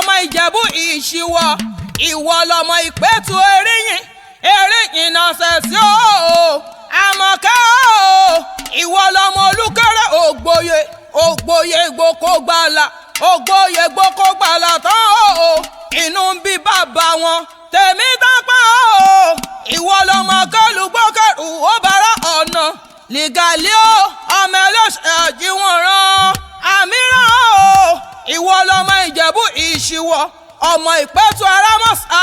lọmọ Ìjẹ̀bú Ìṣíwọ̀, ìwọ lọmọ Ìpẹ́tù Eríyìn náà ṣẹ̀ṣẹ̀ o. Àmọ̀kẹ́ o, ìwọ lọmọ Olúkẹ́rẹ́ Ògbóyè Ìgbòkógbàlà, Ògbóyè Ìgbòkógbàlà tán o. Inú ń bí bàbá wọn Tèmítọ́pẹ́ o. Ìwọ lọmọ Kẹ́lùgbókẹ́rù ó bára ọ̀nà Lìgàlí o, ọmọ ẹlẹ́ṣẹ̀ àjíwọ̀nràn Àmíràn o. Ìwọ lọmọ Ìjẹ̀bú Ìṣíwọ̀, ọmọ Ìpẹ́tù Arámọ̀sá,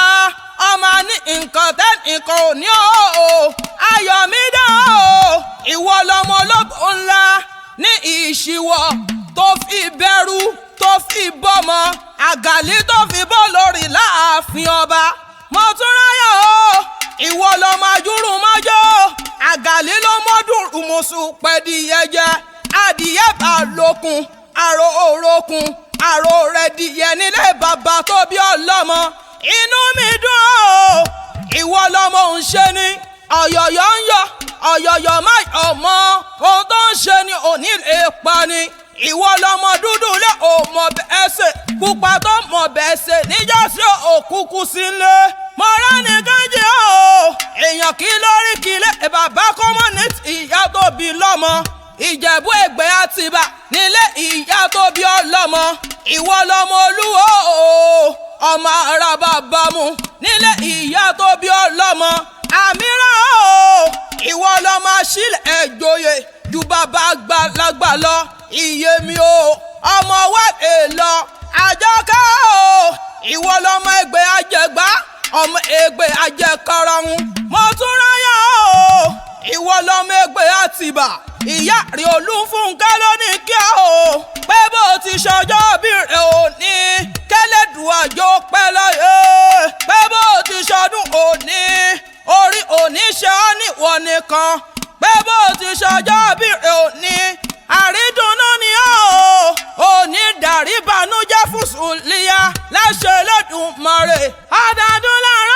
ọmọ ní nǹkan tẹ́nìkan ò ní o. Ayọ̀mídé o, ìwọ lọmọ olóbò ńlá ní Ìṣíwọ̀, tó fi bẹ̀rù tó fi bọ́mọ Àgàlí tó fi bọ́ lórí láàfin ọba. Mo tún ráyọ̀ o, ìwọ lọmọ Ajúrùmọ́jọ́, Àgàlí ló mọ́dún rùmùsù pẹ̀díyẹ jẹ. Adìyẹ bá lókun àrò òrokun, àrò rẹ̀ dìyẹ nílé bàbá tó bí ọlọ́mọ. Inú mi dùn o, ìwọ lọmọ ń ṣe ni ọ̀yọ̀yọ̀ ń yọ, ọ̀yọ̀yọ̀ má yọ̀ mọ́, ohun tó ń ṣe ni òní lè pa ni. Ìwọ lọmọ dúdú lé òmò bẹ́ẹ̀ ṣe, pupa tó mọ̀ bẹ́ẹ̀ ṣe níjọ́sí òkúkú sílé. Mo rẹ́ni kejì o, èèyàn kí lórí kílé bàbá kọ́mọ́ ní ìyá tó bí lọ́mọ. Ìjẹ̀bú Ègbè Àtìbà nílé ìyá tó bí ọlọ́mọ. Ìwọ lọmọ Olúwo o, ọmọ ara bàbá mu nílé ìyá tó bí ọlọ́mọ. Àmíràn o, ìwọ lọmọ Aṣílẹ̀ Ẹ̀jòyè ju bàbá àgbàlagbà lọ. Ìyèmí o, ọmọ wa èlò Àjọkẹ́ o, ìwọ lọmọ Ègbè Àjẹgbá, ọmọ Ègbè Àjẹkarahun. Mo tún ráyọ̀ o, ìwọ lọmọ Ègbè Àtìbà, ìyá rí Olúfúnkẹ́ ló ní kí o pé bó ti ṣọjọ́ bí rẹ̀ òní kẹ́lẹ́dùn àjò pẹ́ láyé, pé bó ti ṣọdún òní orí òní ṣe ọ́ níwọ̀ nìkan, pé bó ti ṣọjọ́ bí rẹ̀ òní àrídùnnú ni ó òní dàrí bànújẹ́ fún Sùlíyà láṣẹ Olódùmarè. Ọdọọdún láàrin